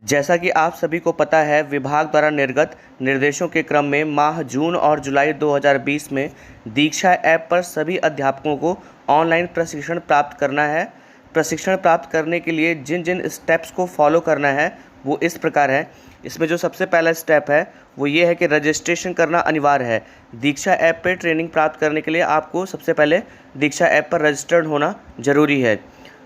जैसा कि आप सभी को पता है, विभाग द्वारा निर्गत निर्देशों के क्रम में माह जून और जुलाई 2020 में दीक्षा ऐप पर सभी अध्यापकों को ऑनलाइन प्रशिक्षण प्राप्त करना है। प्रशिक्षण प्राप्त करने के लिए जिन जिन स्टेप्स को फॉलो करना है वो इस प्रकार है। इसमें जो सबसे पहला स्टेप है वो ये है कि रजिस्ट्रेशन करना अनिवार्य है। दीक्षा ऐप पर ट्रेनिंग प्राप्त करने के लिए आपको सबसे पहले दीक्षा ऐप पर रजिस्टर्ड होना ज़रूरी है।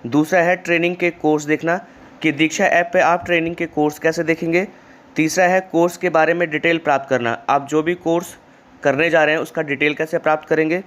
दूसरा है ट्रेनिंग के कोर्स देखना कि दीक्षा ऐप पे आप ट्रेनिंग के कोर्स कैसे देखेंगे। तीसरा है कोर्स के बारे में डिटेल प्राप्त करना, आप जो भी कोर्स करने जा रहे हैं उसका डिटेल कैसे प्राप्त करेंगे।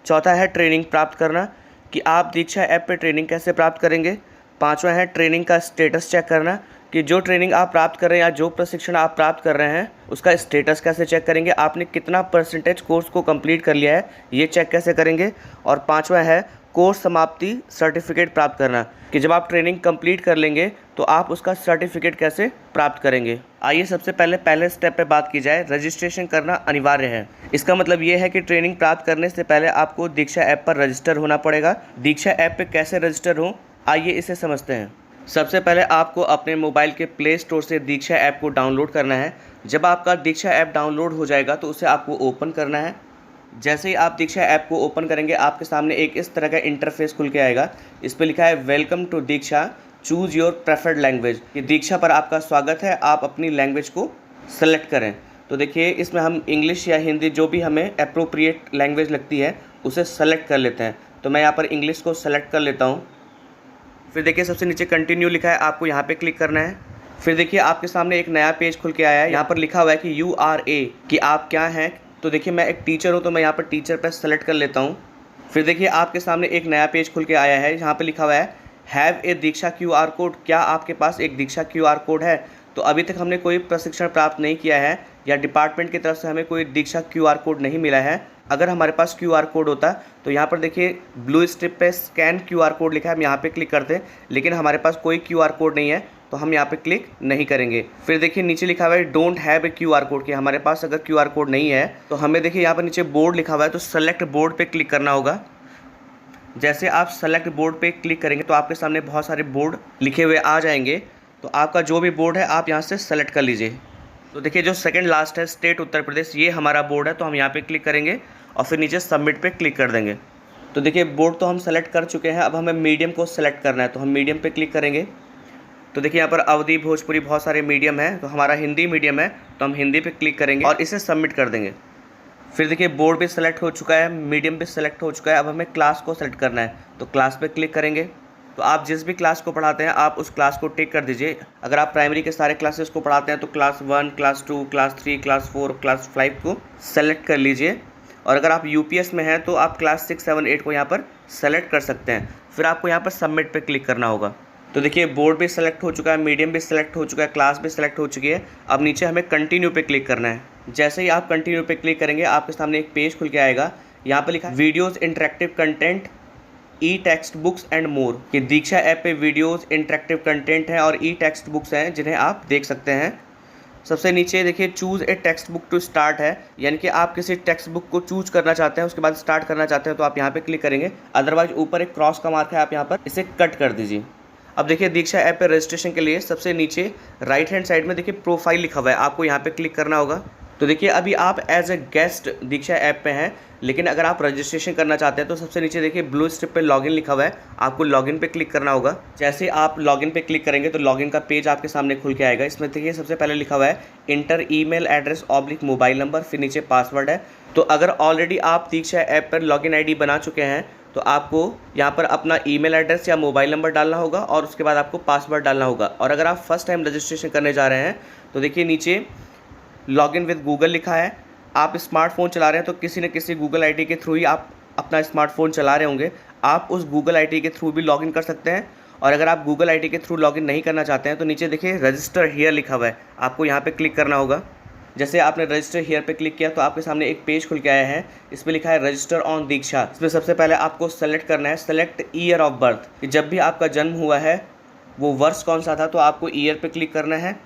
चौथा है ट्रेनिंग प्राप्त करना कि आप दीक्षा ऐप पे ट्रेनिंग कैसे प्राप्त करेंगे। पांचवा है ट्रेनिंग का स्टेटस चेक करना कि जो ट्रेनिंग आप प्राप्त कर रहे हैं या जो प्रशिक्षण आप प्राप्त कर रहे हैं उसका स्टेटस कैसे चेक करेंगे, आपने कितना परसेंटेज कोर्स को कंप्लीट कर लिया है ये चेक कैसे करेंगे। और पांचवा है कोर्स समाप्ति सर्टिफिकेट प्राप्त करना कि जब आप ट्रेनिंग कंप्लीट कर लेंगे तो आप उसका सर्टिफिकेट कैसे प्राप्त करेंगे। आइए सबसे पहले स्टेप पे बात की जाए। रजिस्ट्रेशन करना अनिवार्य है। इसका मतलब ये है कि ट्रेनिंग प्राप्त करने से पहले आपको दीक्षा ऐप पर रजिस्टर होना पड़ेगा। दीक्षा ऐप पे कैसे रजिस्टर हो, आइए इसे समझते हैं। सबसे पहले आपको अपने मोबाइल के प्ले स्टोर से दीक्षा ऐप को डाउनलोड करना है। जब आपका दीक्षा ऐप डाउनलोड हो जाएगा तो उसे आपको ओपन करना है। जैसे ही आप दीक्षा ऐप को ओपन करेंगे आपके सामने एक इस तरह का इंटरफेस खुल के आएगा। इस पर लिखा है welcome to Diksha, choose your preferred language. कि दीक्षा पर आपका स्वागत है, आप अपनी लैंग्वेज को सेलेक्ट करें। तो देखिए इसमें हम इंग्लिश या हिंदी जो भी हमें अप्रोप्रिएट लैंग्वेज लगती है उसे सेलेक्ट कर लेते हैं। तो मैं यहाँ पर इंग्लिश को सेलेक्ट कर लेता हूँ। फिर देखिए सबसे नीचे कंटिन्यू लिखा है, आपको यहाँ पे क्लिक करना है। फिर देखिए आपके सामने एक नया पेज खुल के आया है। यहाँ पर लिखा हुआ है कि यू आर ए, कि आप क्या हैं। तो देखिए मैं एक टीचर हूँ तो मैं यहाँ पर टीचर पर सेलेक्ट कर लेता हूँ। फिर देखिए आपके सामने एक नया पेज खुल के आया है। यहाँ पे लिखा हुआ है have a Diksha QR code, क्या आपके पास एक दीक्षा QR कोड है। तो अभी तक हमने कोई प्रशिक्षण प्राप्त नहीं किया है या डिपार्टमेंट की तरफ से हमें कोई दीक्षा QR कोड नहीं मिला है। अगर हमारे पास QR कोड होता तो यहाँ पर देखिए ब्लू स्ट्रिप पे स्कैन QR कोड लिखा है, हम यहाँ पे क्लिक करते हैं। लेकिन हमारे पास कोई QR कोड नहीं है तो हम यहाँ पे क्लिक नहीं करेंगे। फिर देखिए नीचे लिखा हुआ है don't have a QR code, कि हमारे पास अगर QR कोड नहीं है तो हमें देखिए यहाँ पर नीचे बोर्ड लिखा हुआ है तो सेलेक्ट बोर्ड पे क्लिक करना होगा। जैसे आप सेलेक्ट बोर्ड पे क्लिक करेंगे तो आपके सामने बहुत सारे बोर्ड लिखे हुए आ जाएंगे। तो आपका जो भी बोर्ड है आप यहाँ से सेलेक्ट कर लीजिए। तो देखिए जो सेकंड लास्ट है स्टेट उत्तर प्रदेश, ये हमारा बोर्ड है तो हम यहाँ पे क्लिक करेंगे और फिर नीचे सबमिट पे क्लिक कर देंगे। तो देखिए बोर्ड तो हम सेलेक्ट कर चुके हैं, अब हमें मीडियम को सेलेक्ट करना है तो हम मीडियम पे क्लिक करेंगे। तो देखिए यहाँ पर अवधी, भोजपुरी बहुत सारे मीडियम है, तो हमारा हिंदी मीडियम है तो हम हिंदी पे क्लिक करेंगे और इसे सबमिट कर देंगे। फिर देखिए बोर्ड भी सेलेक्ट हो चुका है, मीडियम भी सेलेक्ट हो चुका है। अब हमें क्लास को सेलेक्ट करना है तो क्लास पे क्लिक करेंगे। तो आप जिस भी क्लास को पढ़ाते हैं आप उस क्लास को टिक कर दीजिए। अगर आप प्राइमरी के सारे क्लासेस को पढ़ाते हैं तो class 1, class 2, class 3, class 4, class 5 को सेलेक्ट कर लीजिए। और अगर आप UPS में हैं तो आप क्लास 6, 7, 8 को यहाँ पर सेलेक्ट कर सकते हैं। फिर आपको यहाँ पर सबमिट पे क्लिक करना होगा। तो देखिए बोर्ड भी सेलेक्ट हो चुका है, मीडियम भी सेलेक्ट हो चुका है, क्लास भी सेलेक्ट हो चुकी है। अब नीचे हमें कंटिन्यू पे क्लिक करना है। जैसे ही आप कंटिन्यू पे क्लिक करेंगे आपके सामने एक पेज खुल के आएगा। यहाँ पे लिखा है videos, interactive content, E text books and more. कि दीक्षा ऐप पे वीडियोज़, इंटरेक्टिव कंटेंट हैं और ई टेक्स्ट बुक्स हैं जिन्हें आप देख सकते हैं। सबसे नीचे देखिए choose a text book to start है, यानी कि आप किसी टेक्स्ट बुक को चूज करना चाहते हैं उसके बाद स्टार्ट करना चाहते हैं तो आप यहाँ पे क्लिक करेंगे। अदरवाइज ऊपर एक क्रॉस का मार्क है, आप यहाँ पर इसे कट कर दीजिए। अब देखिए दीक्षा ऐप पे रजिस्ट्रेशन के लिए सबसे नीचे राइट हैंड साइड में देखिए प्रोफाइल लिखा हुआ है, आपको यहाँ पे क्लिक करना होगा। तो देखिए अभी आप as a guest Diksha app पे हैं, लेकिन अगर आप रजिस्ट्रेशन करना चाहते हैं तो सबसे नीचे देखिए ब्लू स्ट्रिप पे लॉगिन लिखा हुआ है, आपको लॉगिन पे क्लिक करना होगा। जैसे आप लॉगिन पे क्लिक करेंगे तो लॉगिन का पेज आपके सामने खुल के आएगा। इसमें देखिए सबसे पहले लिखा हुआ है inter email address / mobile number, फिर नीचे पासवर्ड है। तो अगर ऑलरेडी आप दीक्षा ऐप पर लॉगिन ID बना चुके हैं तो आपको यहाँ पर अपना ईमेल एड्रेस या मोबाइल नंबर डालना होगा और उसके बाद आपको पासवर्ड डालना होगा। और अगर आप फर्स्ट टाइम रजिस्ट्रेशन करने जा रहे हैं तो देखिए नीचे लॉगिन विद गूगल लिखा है। आप स्मार्टफोन चला रहे हैं तो किसी न किसी गूगल ID के थ्रू ही आप अपना स्मार्टफोन चला रहे होंगे, आप उस गूगल ID के थ्रू भी लॉगिन कर सकते हैं। और अगर आप गूगल ID के थ्रू लॉगिन नहीं करना चाहते हैं तो नीचे देखिए रजिस्टर हियर लिखा हुआ है, आपको यहाँ पे क्लिक करना होगा। जैसे आपने रजिस्टर हियर पे क्लिक किया तो आपके सामने एक पेज खुल के आया है, इस पर लिखा है रजिस्टर ऑन दीक्षा। इसमें सबसे पहले आपको सेलेक्ट करना है सेलेक्ट ईयर ऑफ बर्थ, कि जब भी आपका जन्म हुआ है वो वर्ष कौन सा था, तो आपको ईयर पे क्लिक करना है।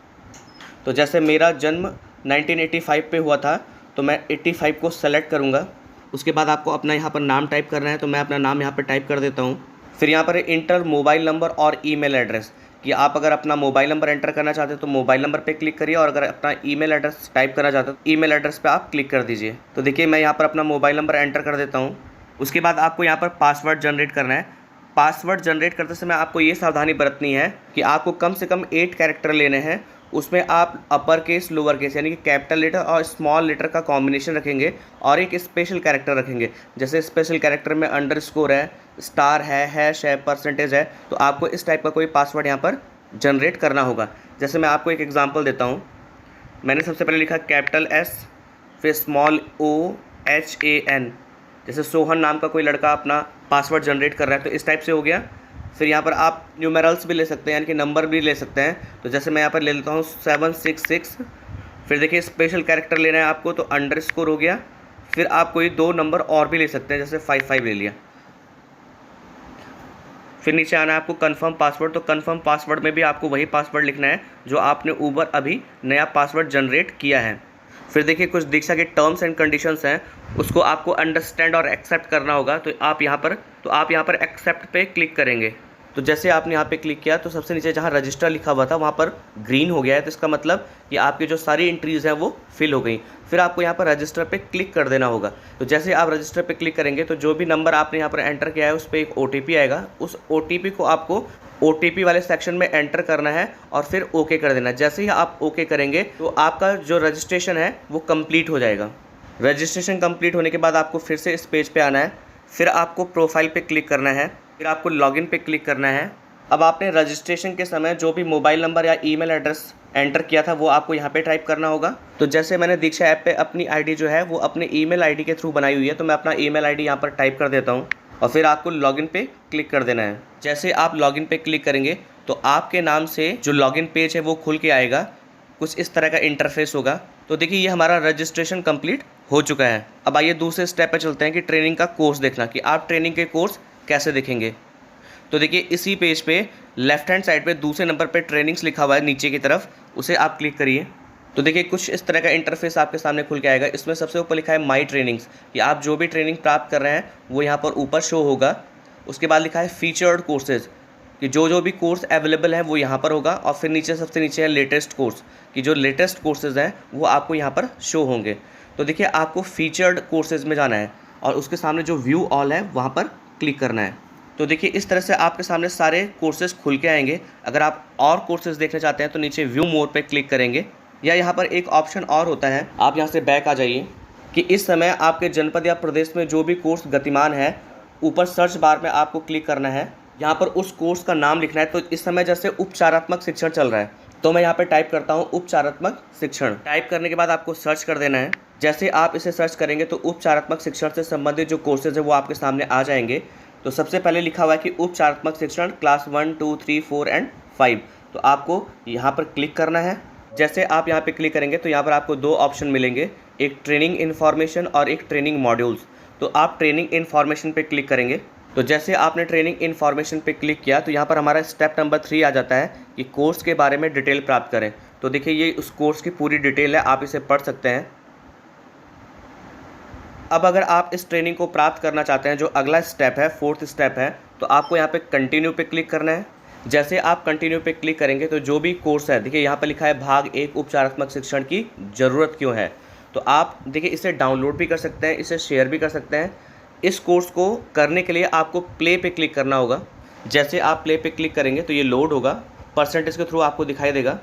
तो जैसे मेरा जन्म 1985 पे हुआ था तो मैं 85 को सेलेक्ट करूँगा। उसके बाद आपको अपना यहाँ पर नाम टाइप करना है, तो मैं अपना नाम यहाँ पर टाइप कर देता हूँ। फिर यहाँ पर इंटर मोबाइल नंबर और ईमेल एड्रेस, कि आप अगर अपना मोबाइल नंबर एंटर करना चाहते हो तो मोबाइल नंबर पे क्लिक करिए, और अगर अपना ईमेल एड्रेस टाइप करना चाहते हो तो ईमेल एड्रेस पे आप क्लिक कर दीजिए। तो देखिए मैं यहाँ पर अपना मोबाइल नंबर एंटर कर देता हूँ। उसके बाद आपको यहाँ पर पासवर्ड जनरेट करना है। पासवर्ड जनरेट करते समय आपको ये सावधानी बरतनी है कि आपको कम से कम 8 कैरेक्टर लेने हैं। उसमें आप अपर केस, लोअर केस यानी कि कैपिटल लेटर और स्मॉल लेटर का कॉम्बिनेशन रखेंगे और एक स्पेशल कैरेक्टर रखेंगे। जैसे स्पेशल कैरेक्टर में अंडरस्कोर है, स्टार है, हैश है, परसेंटेज है। तो आपको इस टाइप का कोई पासवर्ड यहाँ पर जनरेट करना होगा। जैसे मैं आपको एक एग्जांपल देता हूँ। मैंने सबसे पहले लिखा कैपिटल S, फिर स्मॉल OHAN। जैसे सोहन नाम का कोई लड़का अपना पासवर्ड जनरेट कर रहा है तो इस टाइप से हो गया। फिर यहाँ पर आप न्यूमेरल्स भी ले सकते हैं, यानी कि नंबर भी ले सकते हैं। तो जैसे मैं यहाँ पर ले लेता हूँ 766। फिर देखिए स्पेशल कैरेक्टर लेना है आपको तो अंडरस्कोर हो गया। फिर आप कोई 2 नंबर और भी ले सकते हैं, जैसे 55 ले लिया। फिर नीचे आना है आपको कन्फर्म पासवर्ड। तो कन्फर्म पासवर्ड में भी आपको वही पासवर्ड लिखना है जो आपने ऊपर अभी नया पासवर्ड जनरेट किया है। फिर देखिए कुछ दीक्षा के टर्म्स एंड कंडीशंस हैं, उसको आपको अंडरस्टैंड और एक्सेप्ट करना होगा। तो आप यहाँ पर एक्सेप्ट पे क्लिक करेंगे। तो जैसे आपने यहाँ पे क्लिक किया तो सबसे नीचे जहाँ रजिस्टर लिखा हुआ था वहाँ पर ग्रीन हो गया है। तो इसका मतलब कि आपकी जो सारी एंट्रीज़ हैं वो फिल हो गई। फिर आपको यहाँ पर रजिस्टर पे क्लिक कर देना होगा। तो जैसे आप रजिस्टर पे क्लिक करेंगे तो जो भी नंबर आपने यहाँ पर एंटर किया है उस पर एक OTP आएगा। उस OTP को आपको OTP वाले सेक्शन में एंटर करना है और फिर ओके कर देना। जैसे ही आप ओके करेंगे तो आपका जो रजिस्ट्रेशन है वो कंप्लीट हो जाएगा। रजिस्ट्रेशन कंप्लीट होने के बाद आपको फिर से इस पेज पे आना है। फिर आपको प्रोफाइल पे क्लिक करना है। फिर आपको लॉगिन पे क्लिक करना है। अब आपने रजिस्ट्रेशन के समय जो भी मोबाइल नंबर या ईमेल एड्रेस एंटर किया था वो आपको यहाँ पे टाइप करना होगा। तो जैसे मैंने दीक्षा ऐप पे अपनी आईडी जो है वो अपने ईमेल आईडी के थ्रू बनाई हुई है, तो मैं अपना ईमेल आईडी यहाँ पर टाइप कर देता हूँ और फिर आपको लॉगिन पे क्लिक कर देना है। जैसे आप लॉगिन पे क्लिक करेंगे तो आपके नाम से जो लॉगिन पेज है वो खुल के आएगा। कुछ इस तरह का इंटरफेस होगा। तो देखिए ये हमारा रजिस्ट्रेशन कंप्लीट हो चुका है। अब आइए दूसरे स्टेप पे चलते हैं कि ट्रेनिंग का कोर्स देखना, कि आप ट्रेनिंग के कोर्स कैसे देखेंगे। तो देखिए इसी पेज पे लेफ्ट हैंड साइड पे दूसरे नंबर पे ट्रेनिंग्स लिखा हुआ है नीचे की तरफ, उसे आप क्लिक करिए। तो देखिए कुछ इस तरह का इंटरफेस आपके सामने खुल के आएगा। इसमें सबसे ऊपर लिखा है माई ट्रेनिंग्स, कि आप जो भी ट्रेनिंग प्राप्त कर रहे हैं वो यहाँ पर ऊपर शो होगा। उसके बाद लिखा है फीचर्ड कोर्सेज, कि जो भी कोर्स अवेलेबल है वो यहाँ पर होगा। और फिर नीचे सबसे नीचे है लेटेस्ट कोर्स, कि जो लेटेस्ट कोर्सेज हैं वो आपको यहाँ पर शो होंगे। तो देखिए आपको फीचर्ड कोर्सेज में जाना है और उसके सामने जो व्यू ऑल है वहाँ पर क्लिक करना है। तो देखिए इस तरह से आपके सामने सारे कोर्सेज खुल के आएंगे। अगर आप और कोर्सेज देखना चाहते हैं तो नीचे व्यू मोर पे क्लिक करेंगे, या यहाँ पर एक ऑप्शन और होता है, आप यहाँ से बैक आ जाइए, कि इस समय आपके जनपद या प्रदेश में जो भी कोर्स गतिमान है ऊपर सर्च बार में आपको क्लिक करना है। यहाँ पर उस कोर्स का नाम लिखना है। तो इस समय जैसे उपचारात्मक शिक्षण चल रहा है तो मैं यहाँ पे टाइप करता हूँ उपचारात्मक शिक्षण। टाइप करने के बाद आपको सर्च कर देना है। जैसे आप इसे सर्च करेंगे तो उपचारात्मक शिक्षण से संबंधित जो कोर्सेज है वो आपके सामने आ जाएंगे। तो सबसे पहले लिखा हुआ है कि उपचारात्मक शिक्षण क्लास 1, 2, 3, 4 एंड 5। तो आपको यहाँ पर क्लिक करना है। जैसे आप यहाँ पे क्लिक करेंगे तो यहाँ पर आपको 2 ऑप्शन मिलेंगे, एक ट्रेनिंग इन्फॉर्मेशन और एक ट्रेनिंग मॉड्यूल्स। तो आप ट्रेनिंग इन्फॉर्मेशन पे क्लिक करेंगे। तो जैसे आपने ट्रेनिंग इन्फॉर्मेशन पे क्लिक किया तो यहाँ पर हमारा स्टेप नंबर 3 आ जाता है कि कोर्स के बारे में डिटेल प्राप्त करें। तो देखिए ये उस कोर्स की पूरी डिटेल है, आप इसे पढ़ सकते हैं। अब अगर आप इस ट्रेनिंग को प्राप्त करना चाहते हैं, जो अगला स्टेप है, 4th स्टेप है, तो आपको यहाँ पे कंटिन्यू पे क्लिक करना है। जैसे आप कंटिन्यू पे क्लिक करेंगे तो जो भी कोर्स है, देखिए यहाँ पर लिखा है भाग 1 उपचारात्मक शिक्षण की ज़रूरत क्यों है। तो आप देखिए इसे डाउनलोड भी कर सकते हैं, इसे शेयर भी कर सकते हैं। इस कोर्स को करने के लिए आपको प्ले पे क्लिक करना होगा। जैसे आप प्ले पे क्लिक करेंगे तो ये लोड होगा, परसेंटेज के थ्रू आपको दिखाई देगा।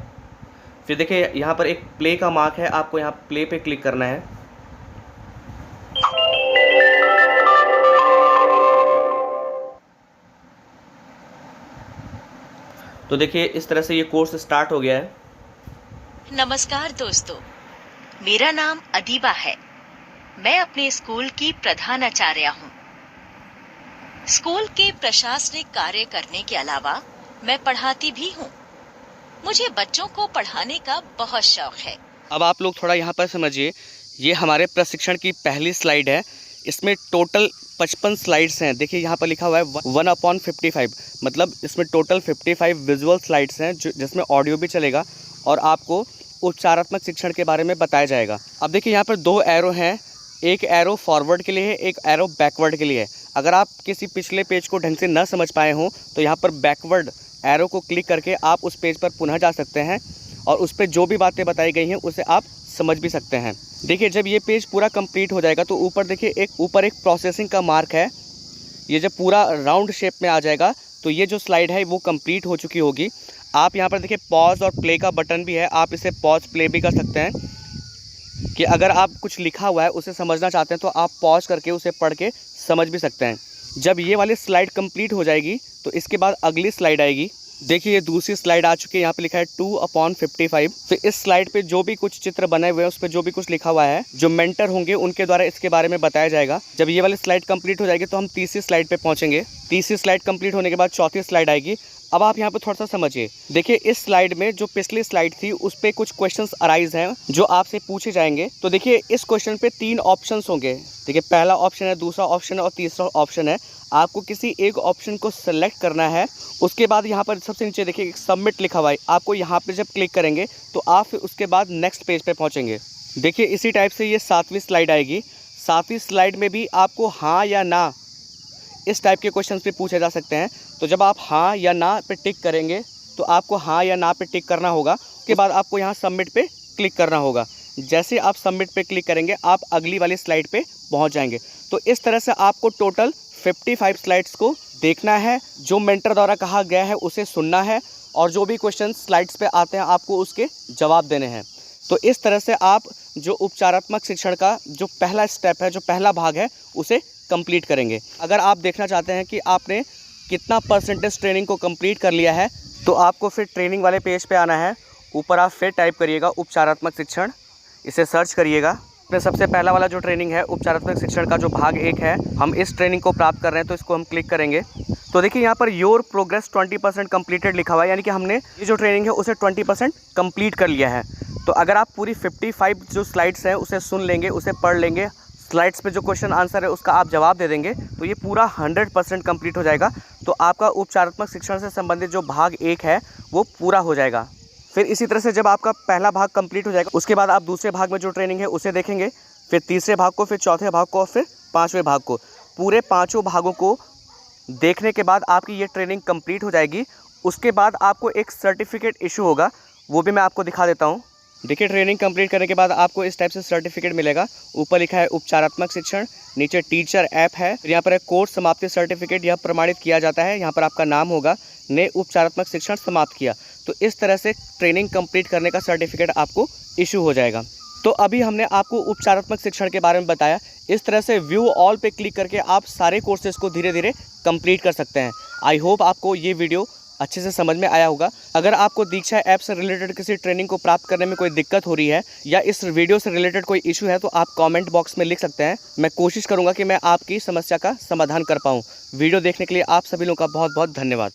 फिर देखिए यहाँ पर एक प्ले का मार्क है, आपको यहाँ प्ले पे क्लिक करना है। तो देखिए इस तरह से ये कोर्स स्टार्ट हो गया है। नमस्कार दोस्तों, मेरा नाम अदीबा है। मैं अपने स्कूल की प्रधानाचार्य हूँ। स्कूल के प्रशासनिक कार्य करने के अलावा मैं पढ़ाती भी हूँ। मुझे बच्चों को पढ़ाने का बहुत शौक है। अब आप लोग थोड़ा यहाँ पर समझिए, ये हमारे प्रशिक्षण की पहली स्लाइड है। इसमें टोटल 55 स्लाइड्स हैं। देखिए यहाँ पर लिखा हुआ है 1/55, मतलब इसमें टोटल 55 विजुअल स्लाइड्स हैं जिसमें ऑडियो भी चलेगा और आपको उपचारात्मक शिक्षण के बारे में बताया जाएगा। अब देखिए यहाँ पर 2 एरो हैं, एक एरो फॉरवर्ड के लिए है, एक एरो बैकवर्ड के लिए है। अगर आप किसी पिछले पेज को ढंग से न समझ पाए हों तो यहाँ पर बैकवर्ड एरो को क्लिक करके आप उस पेज पर पुनः जा सकते हैं और उस पर जो भी बातें बताई गई हैं उसे आप समझ भी सकते हैं। देखिए जब ये पेज पूरा कंप्लीट हो जाएगा तो ऊपर देखिए एक प्रोसेसिंग का मार्क है। ये जब पूरा राउंड शेप में आ जाएगा तो ये जो स्लाइड है वो कंप्लीट हो चुकी होगी। आप यहाँ पर देखिए पॉज और प्ले का बटन भी है, आप इसे पॉज प्ले भी कर सकते हैं कि अगर आप कुछ लिखा हुआ है उसे समझना चाहते हैं तो आप पॉज करके उसे पढ़ के समझ भी सकते हैं। जब ये वाली स्लाइड कंप्लीट हो जाएगी तो इसके बाद अगली स्लाइड आएगी। देखिए ये दूसरी स्लाइड आ चुकी है, यहाँ पे लिखा है 2/55। फिर इस स्लाइड पे जो भी कुछ चित्र बने हुए हैं उस पर जो भी कुछ लिखा हुआ है, जो मेंटर होंगे उनके द्वारा इसके बारे में बताया जाएगा। जब ये वाली स्लाइड कंप्लीट हो जाएगी तो हम तीसरी स्लाइड पे पहुंचेंगे। तीसरी स्लाइड कंप्लीट होने के बाद चौथी स्लाइड आएगी। अब आप यहाँ पे थोड़ा सा समझिए। देखिए इस स्लाइड में जो पिछली स्लाइड थी उस पर कुछ क्वेश्चंस अराइज हैं जो आपसे पूछे जाएंगे। तो देखिए इस क्वेश्चन पे 3 ऑप्शंस होंगे। देखिए पहला ऑप्शन है, दूसरा ऑप्शन है और तीसरा ऑप्शन है। आपको किसी एक ऑप्शन को सेलेक्ट करना है। उसके बाद यहाँ पर सबसे नीचे देखिए सबमिट लिखा हुआ है, आपको यहाँ पे जब क्लिक करेंगे तो आप फिर उसके बाद नेक्स्ट पेज पे पहुँचेंगे। देखिए इसी टाइप से ये 7वीं स्लाइड आएगी। 7वीं स्लाइड में भी आपको हाँ या ना इस टाइप के क्वेश्चंस पे पूछे जा सकते हैं। तो जब आप हाँ या ना पे टिक करेंगे तो आपको हाँ या ना पे टिक करना होगा। उसके बाद आपको यहाँ सबमिट पे क्लिक करना होगा। जैसे आप सबमिट पे क्लिक करेंगे आप अगली वाली स्लाइड पे पहुँच जाएंगे। तो इस तरह से आपको टोटल 55 स्लाइड्स को देखना है, जो मेंटर द्वारा कहा गया है उसे सुनना है और जो भी क्वेश्चन स्लाइड्स पे आते हैं आपको उसके जवाब देने हैं। तो इस तरह से आप जो उपचारात्मक शिक्षण का जो पहला स्टेप है, जो पहला भाग है, उसे कंप्लीट करेंगे। अगर आप देखना चाहते हैं कि आपने कितना परसेंटेज ट्रेनिंग को कंप्लीट कर लिया है तो आपको फिर ट्रेनिंग वाले पेज पे आना है। ऊपर आप फिर टाइप करिएगा उपचारात्मक शिक्षण, इसे सर्च करिएगा। अपने सबसे पहला वाला जो ट्रेनिंग है उपचारात्मक शिक्षण का जो भाग 1 है, हम इस ट्रेनिंग को प्राप्त कर रहे हैं तो इसको हम क्लिक करेंगे। तो देखिए यहाँ पर योर प्रोग्रेस 20% कंप्लीटेड लिखा हुआ है, यानी कि हमने ये जो ट्रेनिंग है उसे 20% कंप्लीट कर लिया है। तो अगर आप पूरी 55 जो स्लाइड्स हैं उसे सुन लेंगे, उसे पढ़ लेंगे, स्लाइड्स पे जो क्वेश्चन आंसर है उसका आप जवाब दे देंगे तो ये पूरा 100% कंप्लीट हो जाएगा। तो आपका उपचारात्मक शिक्षण से संबंधित जो भाग 1 है वो पूरा हो जाएगा। फिर इसी तरह से जब आपका पहला भाग कंप्लीट हो जाएगा उसके बाद आप दूसरे भाग में जो ट्रेनिंग है उसे देखेंगे, फिर तीसरे भाग को, फिर चौथे भाग को और फिर 5वें भाग को। पूरे 5 भागों को देखने के बाद आपकी ये ट्रेनिंग कंप्लीट हो जाएगी। उसके बाद आपको एक सर्टिफिकेट इशू होगा, वो भी मैं आपको दिखा देता हूँ। देखिए ट्रेनिंग कंप्लीट करने के बाद आपको इस टाइप से सर्टिफिकेट मिलेगा। ऊपर लिखा है उपचारात्मक शिक्षण, नीचे टीचर ऐप है, यहाँ पर है कोर्स समाप्ति सर्टिफिकेट, यह प्रमाणित किया जाता है। यहाँ पर आपका नाम होगा, ने उपचारात्मक शिक्षण समाप्त किया। तो इस तरह से ट्रेनिंग कंप्लीट करने का सर्टिफिकेट आपको इशू हो जाएगा। तो अभी हमने आपको उपचारात्मक शिक्षण के बारे में बताया। इस तरह से व्यू ऑल पे क्लिक करके आप सारे कोर्सेज को धीरे धीरे कंप्लीट कर सकते हैं। आई होप आपको ये वीडियो अच्छे से समझ में आया होगा। अगर आपको दीक्षा ऐप से रिलेटेड किसी ट्रेनिंग को प्राप्त करने में कोई दिक्कत हो रही है या इस वीडियो से रिलेटेड कोई इशू है तो आप कमेंट बॉक्स में लिख सकते हैं। मैं कोशिश करूंगा कि मैं आपकी समस्या का समाधान कर पाऊँ। वीडियो देखने के लिए आप सभी लोगों का बहुत बहुत धन्यवाद।